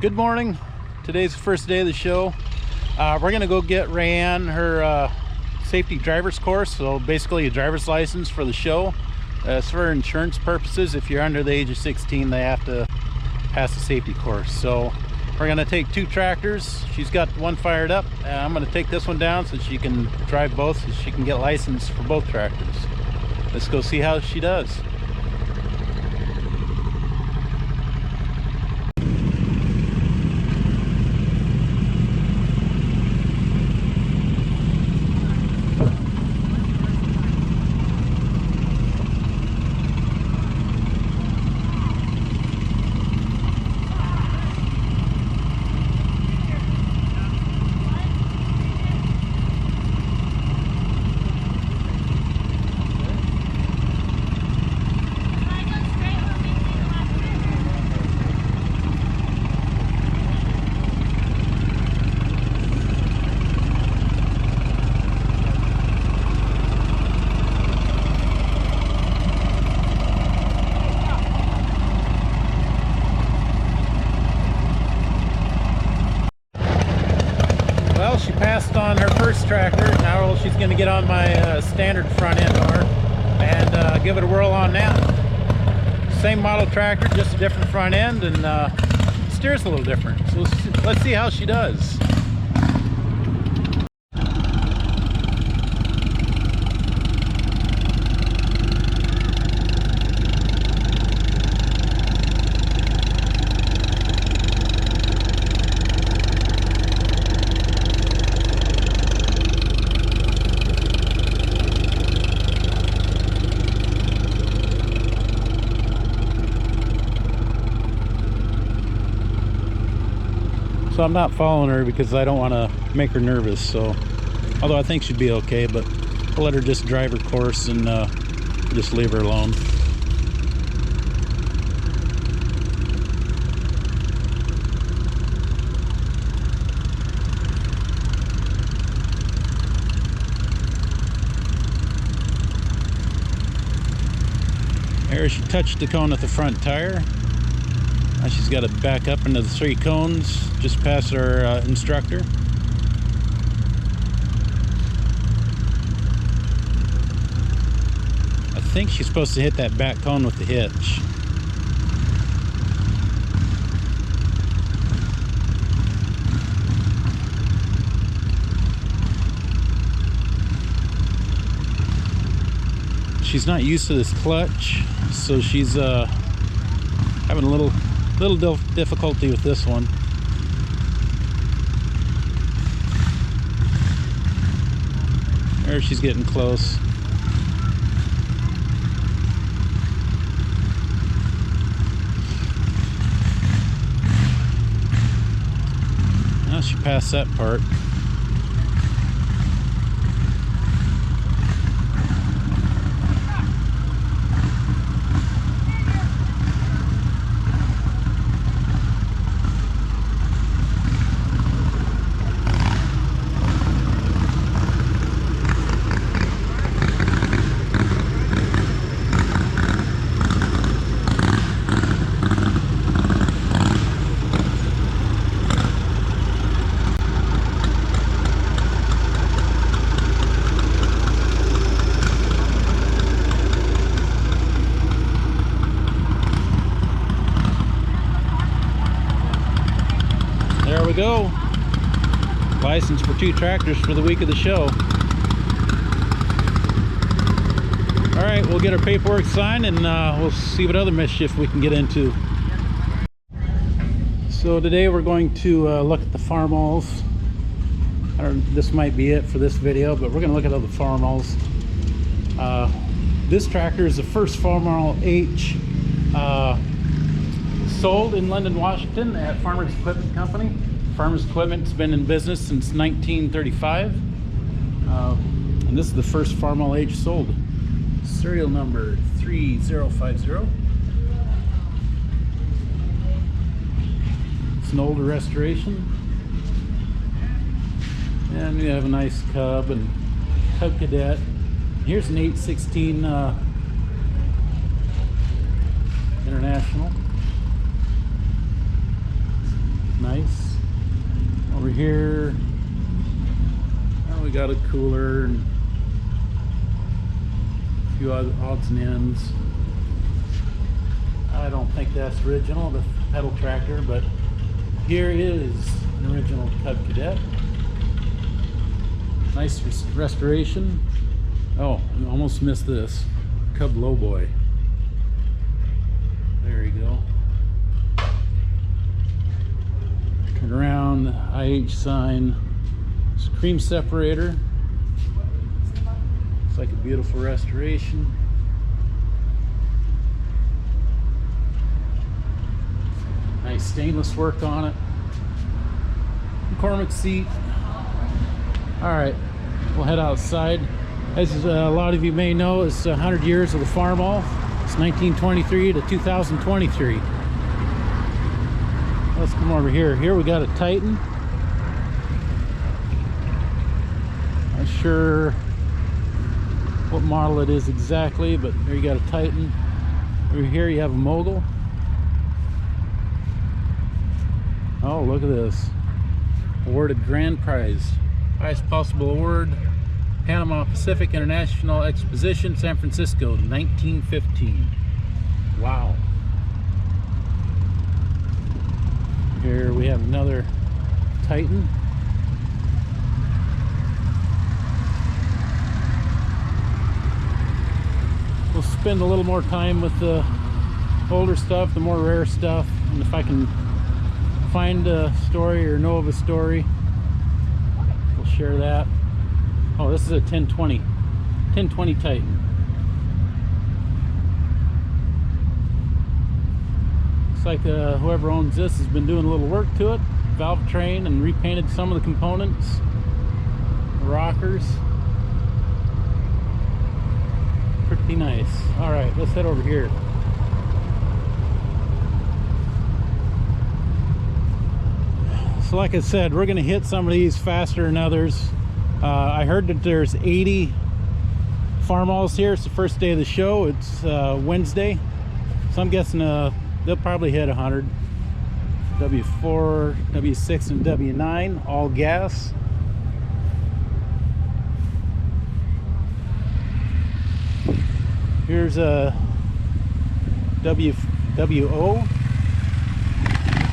Good morning. Today's the first day of the show. We're gonna go get Raeann her safety driver's course, so basically a driver's license for the show. It's for insurance purposes. If you're under the age of 16, they have to pass the safety course. So we're gonna take two tractors. She's got one fired up. I'm gonna take this one down so she can drive both, so she can get licensed for both tractors. Let's go see how she does. She passed on her first tractor. Now she's going to get on my standard front end bar and give it a whirl on that. Same model tractor, just a different front end, and steers a little different. So let's see how she does. So I'm not following her because I don't want to make her nervous, so although I think she'd be okay, but I'll let her just drive her course and just leave her alone. There, she touched the cone at the front tire. Now she's got to back up into the 3 cones just past our instructor. I think she's supposed to hit that back cone with the hitch. She's not used to this clutch, so she's having a little difficulty with this one. There, she's getting close. Now she passed that part. There we go. License for 2 tractors for the week of the show. All right, we'll get our paperwork signed and we'll see what other mischief we can get into. So today we're going to look at the Farmalls. This might be it for this video, but we're going to look at all the Farmalls. This tractor is the first Farmall H sold in London, Washington at Farmers Equipment Company. Farmers Equipment's been in business since 1935. And this is the first Farmall H sold. Serial number 3050. It's an older restoration. And we have a nice Cub and Cub Cadet. Here's an 816 International. here, oh, we got a cooler and a few other odds and ends. I don't think that's original, the pedal tractor, but here is an original Cub Cadet. Nice restoration. Oh, I almost missed this. Cub Lowboy. There you go. Turn around, the IH sign. It's a cream separator. It's like a beautiful restoration. Nice stainless work on it. McCormick seat. All right, we'll head outside. As a lot of you may know, it's 100 years of the Farmall. It's 1923 to 2023. Let's come over here. Here we got a Titan. Not sure what model it is exactly, but there you got a Titan. Over here you have a Mogul. Oh, look at this. Awarded grand prize. Highest possible award. Panama Pacific International Exposition, San Francisco, 1915. Wow. Here we have another Titan. We'll spend a little more time with the older stuff, the more rare stuff, and if I can find a story or know of a story, we'll share that. Oh, this is a 1020 Titan. Looks like whoever owns this has been doing a little work to it. Valve train and repainted some of the components. The rockers. Pretty nice. All right, let's head over here. So like I said, we're gonna hit some of these faster than others. I heard that there's 80 Farmalls here. It's the first day of the show. It's Wednesday. So I'm guessing they'll probably hit 100. W4, W6, and W9, all gas. Here's a WO,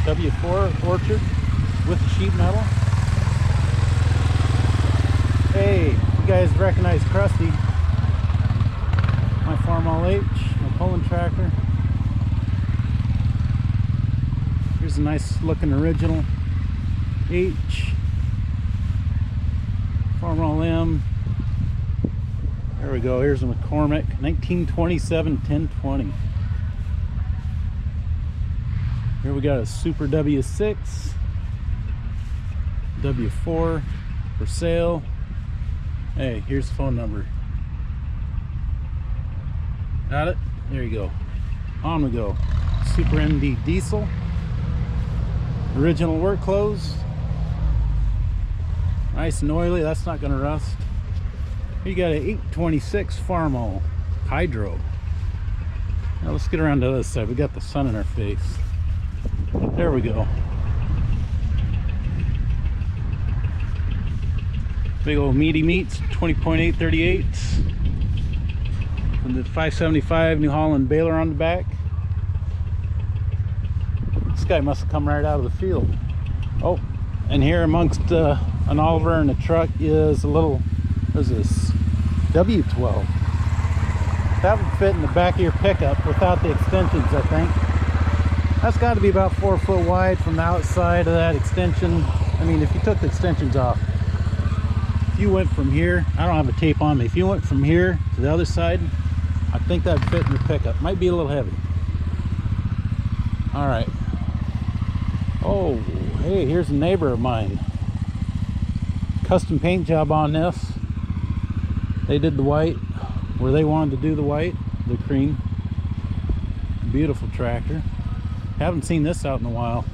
W4 Orchard with the sheet metal. Hey, you guys recognize Krusty, my Farmall H, my pulling tractor. Here's a nice looking original H, Farmall M. There we go, here's a McCormick, 1927 1020. Here we got a Super W6, W4 for sale. Hey, here's the phone number. Got it? There you go. On we go. Super MD diesel. Original work clothes. Nice and oily, that's not gonna rust. You got an 826 Farmall Hydro. Now let's get around to the other side. We got the sun in our face. There we go. Big old meaty meats, 20.8 38s. From the 575 New Holland baler on the back. This guy must have come right out of the field. Oh, and here amongst an Oliver and a truck is a little, what is this? W12. That would fit in the back of your pickup without the extensions, I think. That's got to be about 4 foot wide from the outside of that extension. I mean, if you took the extensions off, if you went from here, I don't have a tape on me, if you went from here to the other side, I think that'd fit in your pickup. Might be a little heavy. All right. Oh, hey, here's a neighbor of mine. Custom paint job on this. They did the white where they wanted to do the white, the cream. Beautiful tractor. Haven't seen this out in a while.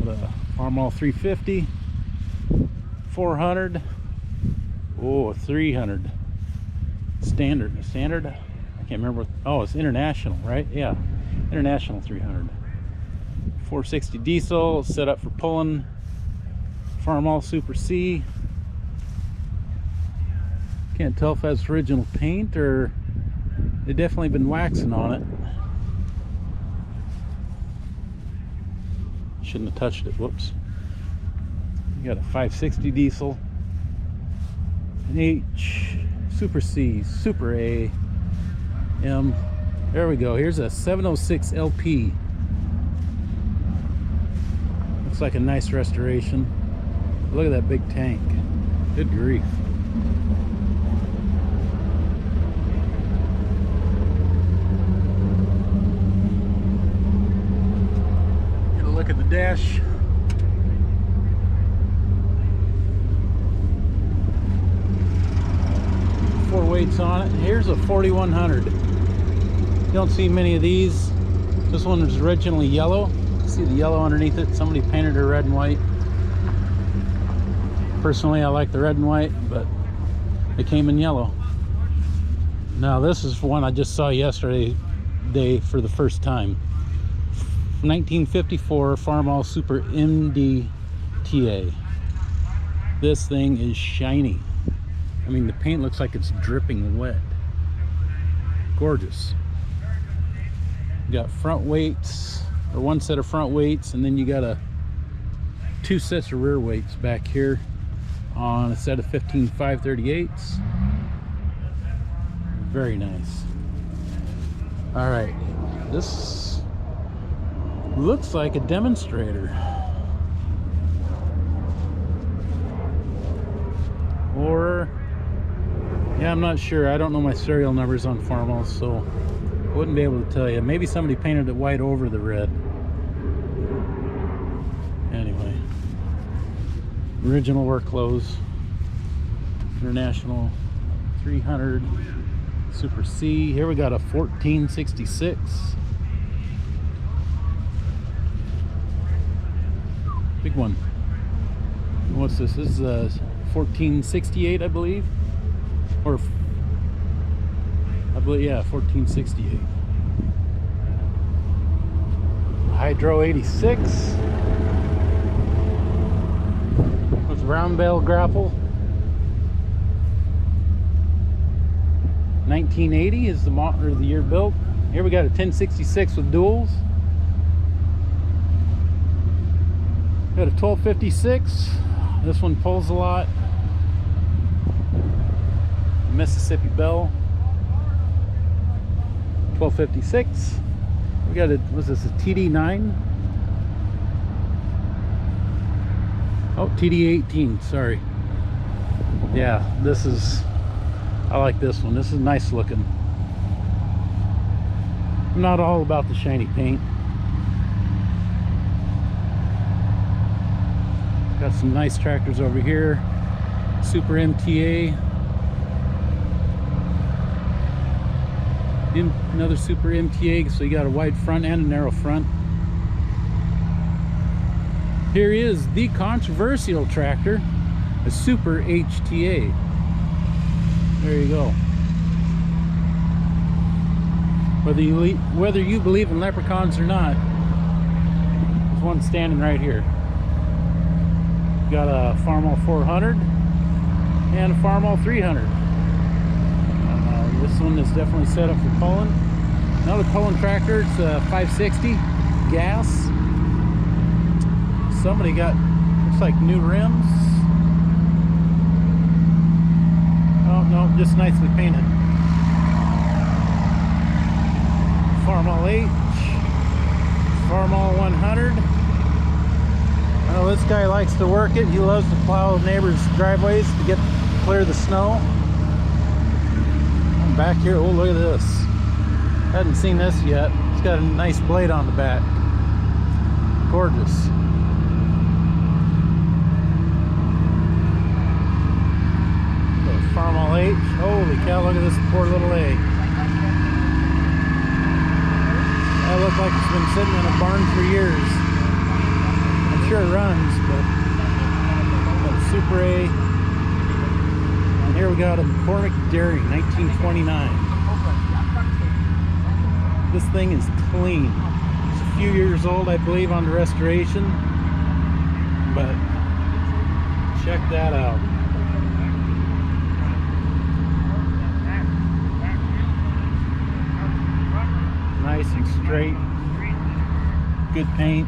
Got a Farmall 350, 400, oh, 300. Standard. I can't remember. Oh, it's international, right? Yeah, international 300. 460 diesel, set up for pulling. Farmall Super C. Can't tell if that's original paint or they've definitely been waxing on it. Shouldn't have touched it. Whoops. You got a 560 diesel, an H, Super C, Super A, M. There we go. Here's a 706 LP. Looks like a nice restoration. Look at that big tank. Good grief. Get a look at the dash. Four weights on it. Here's a 4100. You don't see many of these. This one was originally yellow. See the yellow underneath it? Somebody painted her red and white. Personally, I like the red and white, but it came in yellow. Now this is one I just saw yesterday for the first time. 1954 Farmall Super MDTA. This thing is shiny. I mean, the paint looks like it's dripping wet. Gorgeous. You got front weights, or one set of front weights, and then you got two sets of rear weights back here on a set of 15 538s. Very nice. All right, this looks like a demonstrator, or yeah, I'm not sure. I don't know my serial numbers on Farmalls, so I wouldn't be able to tell you. Maybe somebody painted it white over the red. Anyway, original work clothes. International 300 Super C. Here we got a 1466. Big one. What's this? This is a 1468, I believe. Or I believe, yeah, 1468. Hydro 86 with round bale grapple. 1980 is the year built. Here we got a 1066 with duals. Got a 1256. This one pulls a lot. Mississippi Bell. 1256. We got a, was this a TD9? Oh, TD18, sorry. Yeah, this is, I like this one. This is nice looking. I'm not all about the shiny paint. Got some nice tractors over here. Super MTA. Another Super MTA, so you got a wide front and a narrow front. Here is the controversial tractor, a Super HTA. There you go. Whether you believe in leprechauns or not, there's one standing right here. Got a Farmall 400 and a Farmall 300. This one is definitely set up for pulling. Another pulling tractor. It's a 560 gas. Somebody got, looks like new rims. Oh no, just nicely painted. Farmall H, Farmall 100. I know this guy likes to work it. He loves to plow neighbors' driveways to clear the snow. Back here, oh look at this. Hadn't seen this yet. It's got a nice blade on the back. Gorgeous. Farmall H. Holy cow, look at this poor little A. That looks like it's been sitting in a barn for years. I'm sure it runs, but Super A. Here we got a McCormick Dairy, 1929. This thing is clean. It's a few years old, I believe, on the restoration, but Check that out. Nice and straight. Good paint.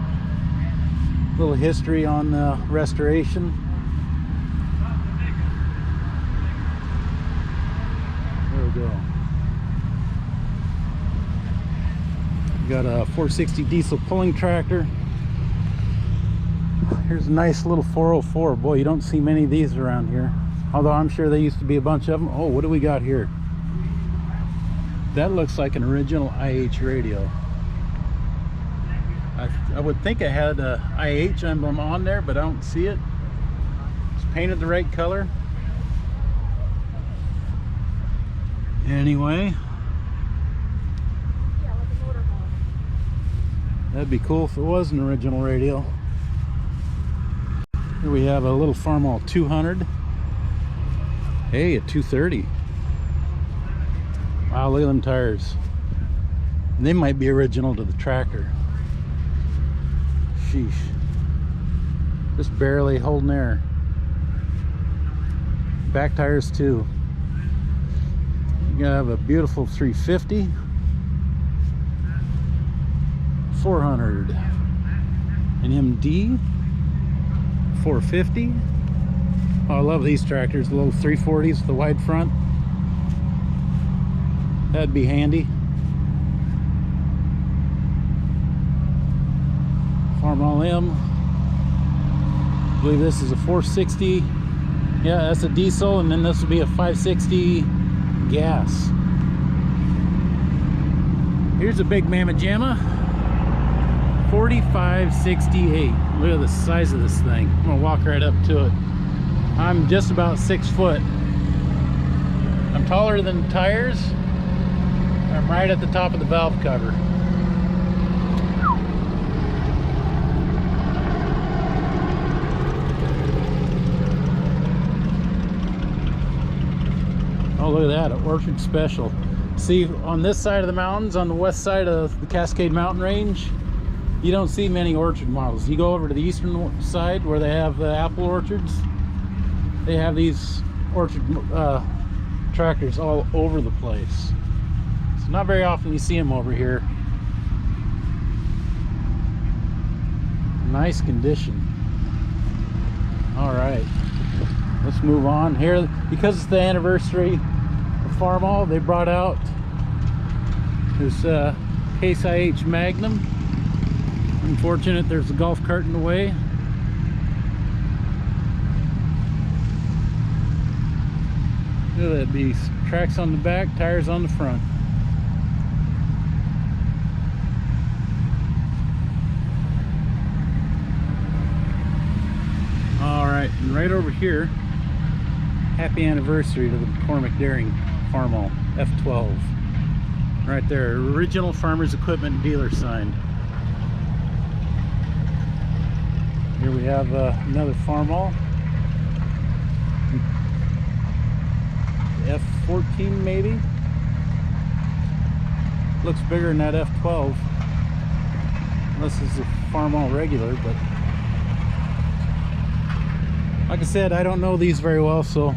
Little history on the restoration. There we go. We got a 460 diesel pulling tractor. Here's a nice little 404. Boy, you don't see many of these around here. Although I'm sure there used to be a bunch of them. Oh, what do we got here? That looks like an original IH radio. I would think I had a IH emblem on there, but I don't see it. It's painted the right color. Anyway. That'd be cool if it was an original radio. Here we have a little Farmall 200. Hey, a 230. Wow, look at them tires. And they might be original to the tractor. Sheesh. Just barely holding air. Back tires too. You have a beautiful 350. 400. An MD. 450. Oh, I love these tractors, the little 340s with the wide front. That'd be handy. Farmall M. I believe this is a 460. Yeah, that's a diesel, and then this will be a 560 gas. Here's a big mamma jamma. 4568. Look at the size of this thing. I'm gonna walk right up to it. I'm just about 6 foot. I'm taller than the tires. I'm right at the top of the valve cover. Oh, look at that, an Orchard Special. See, on this side of the mountains, on the west side of the Cascade Mountain Range, you don't see many orchard models. You go over to the eastern side where they have apple orchards. They have these orchard tractors all over the place. So not very often you see them over here. Nice condition. All right, let's move on here. Because it's the anniversary of Farmall, they brought out this Case IH Magnum. Unfortunate, there's a golf cart in the way. Look at that beast. Tracks on the back, tires on the front. Alright, and right over here, happy anniversary to the McCormick Daring Farmall F12. Right there, original Farmers Equipment dealer sign. Here we have another Farmall. F14 maybe. Looks bigger than that F12. Unless it's a Farmall regular, but like I said, I don't know these very well, so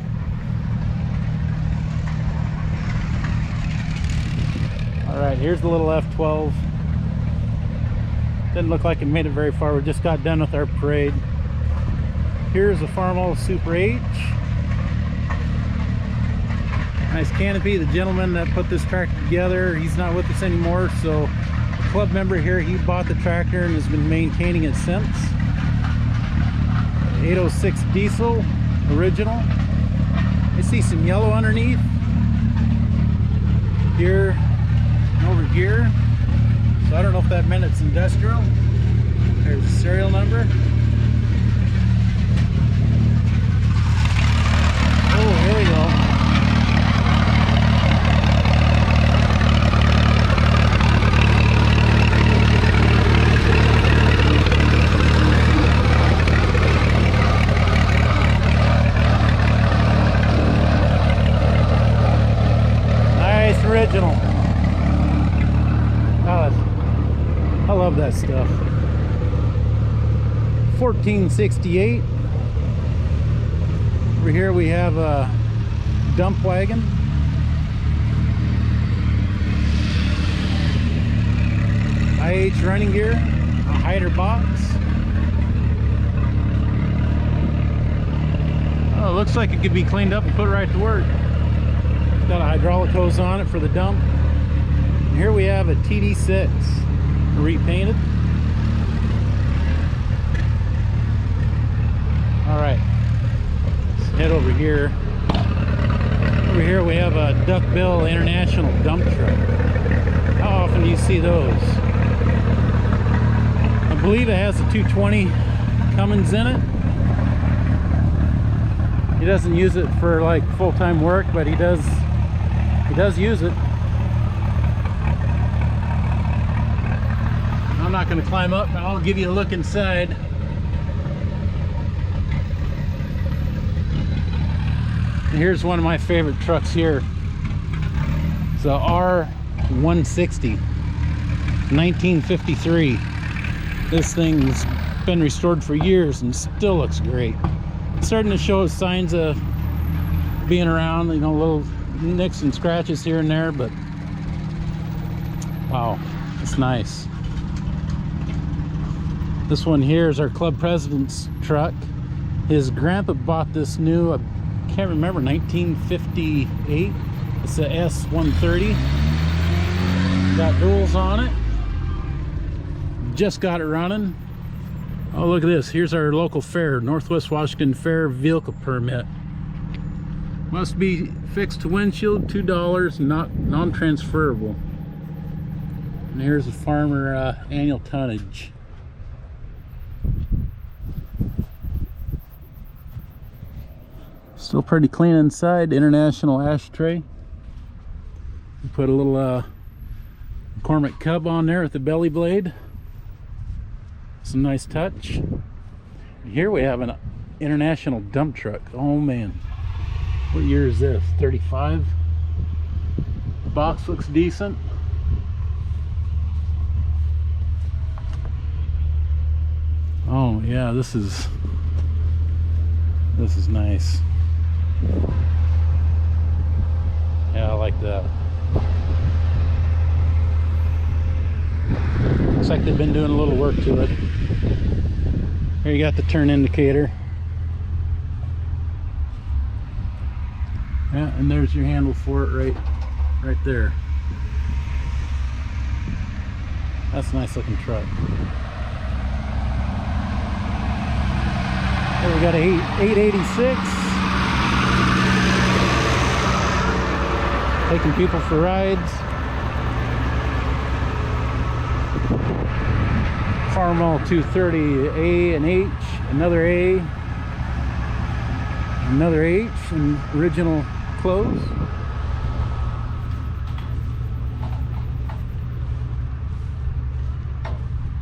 alright, here's the little F12. Didn't look like it made it very far. We just got done with our parade. Here's a Farmall Super H. Nice canopy. The gentleman that put this tractor together, he's not with us anymore, so a club member here, he bought the tractor and has been maintaining it since. 806 diesel, original. I see some yellow underneath. Here and over here. So I don't know if that meant it's industrial. There's the serial number. Oh, here we go. Nice original. I love that stuff. 1468. Over here we have a dump wagon. IH running gear, a hider box. Oh, it looks like it could be cleaned up and put right to work. It's got a hydraulic hose on it for the dump. And here we have a TD6 repainted. All right, let's head over here. Over here we have a duckbill international dump truck. How often do you see those? I believe it has a 220 Cummins in it. He doesn't use it for like full-time work, but he does use it. I'm not going to climb up, but I'll give you a look inside. And here's one of my favorite trucks here. It's a R160, 1953. This thing's been restored for years and still looks great. It's starting to show signs of being around, you know, little nicks and scratches here and there, but wow, it's nice. This one here is our club president's truck. His grandpa bought this new, I can't remember, 1958. It's a S130. Got duals on it. Just got it running. Oh, look at this. Here's our local fair, Northwest Washington Fair vehicle permit. Must be fixed to windshield, $2, not non-transferable. And here's the farmer annual tonnage. Still pretty clean inside. International ashtray. We put a little McCormick Cub on there with the belly blade. Some nice touch. And here we have an international dump truck. Oh man, what year is this? 35. The box looks decent. Oh yeah, this is nice. Yeah, I like that. Looks like they've been doing a little work to it. Here you got the turn indicator. Yeah, and there's your handle for it right there. That's a nice looking truck. Here we got a 886. Taking people for rides. Farmall 230 A and H, another A, another H, and original clothes.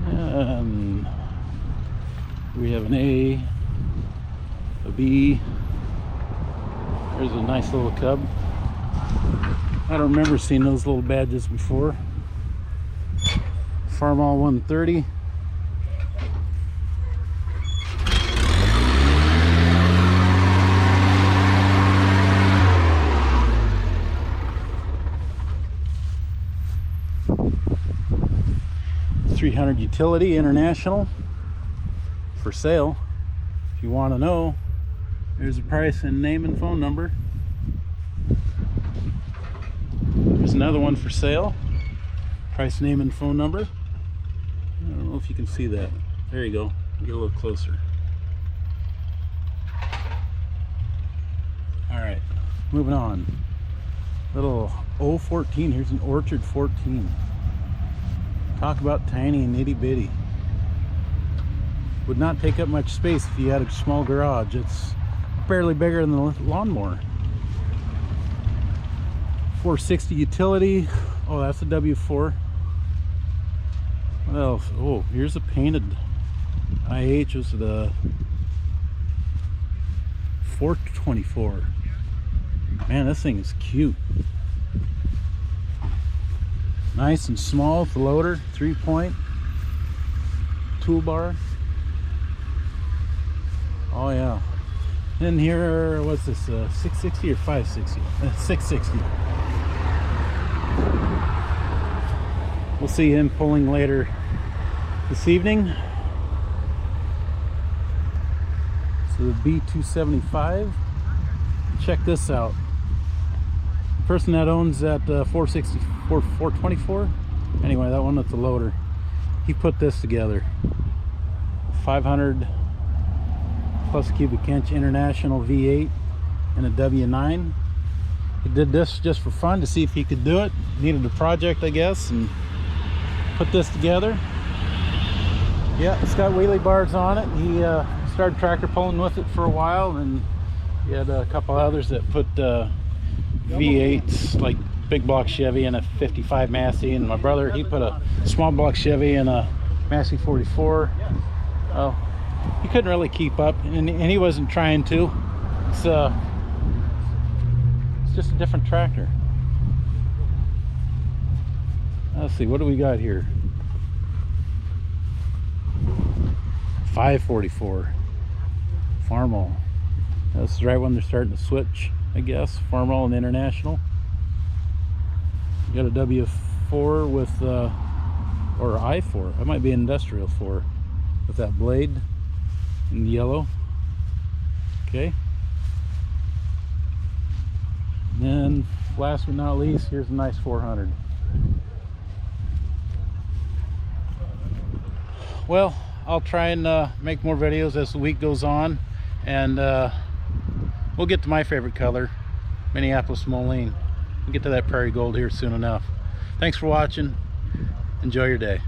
And we have an A, a B. There's a nice little Cub. I don't remember seeing those little badges before. Farmall 130. $300 utility international for sale. If you want to know, there's a price and name and phone number. There's another one for sale. Price, name, and phone number. I don't know if you can see that. There you go. Get a little closer. Alright, moving on. Little 014. Here's an Orchard 14. Talk about tiny and itty bitty. Would not take up much space if you had a small garage. It's barely bigger than the lawnmower. 460 utility. Oh, that's a W4. What else? Oh, here's a painted IH. Was the 424. Man, this thing is cute. Nice and small. The loader, 3-point toolbar. Oh yeah, And here, what's this, 660 or 560? 660. We'll see him pulling later this evening. So the B275. Check this out. The person that owns that 424, anyway, that one with the loader, he put this together. 500 plus cubic inch international V8 and a W9. He did this just for fun to see if he could do it. Needed a project, I guess, and put this together. Yeah, it's got wheelie bars on it. He started tractor pulling with it for a while, and he had a couple others that put V8s, like big block Chevy and a 55 Massey, and my brother, he put a small block Chevy and a Massey 44. Oh, he couldn't really keep up, and he wasn't trying to. It's just a different tractor. Let's see, what do we got here? 544 Farmall. This is right when they're starting to switch, I guess. Farmall and International. You got a W4 with or I4. That might be an industrial 4 with that blade in yellow. Okay. And then last but not least, here's a nice 400. Well, I'll try and make more videos as the week goes on, and we'll get to my favorite color, Minneapolis Moline. We'll get to that prairie gold here soon enough. Thanks for watching. Enjoy your day.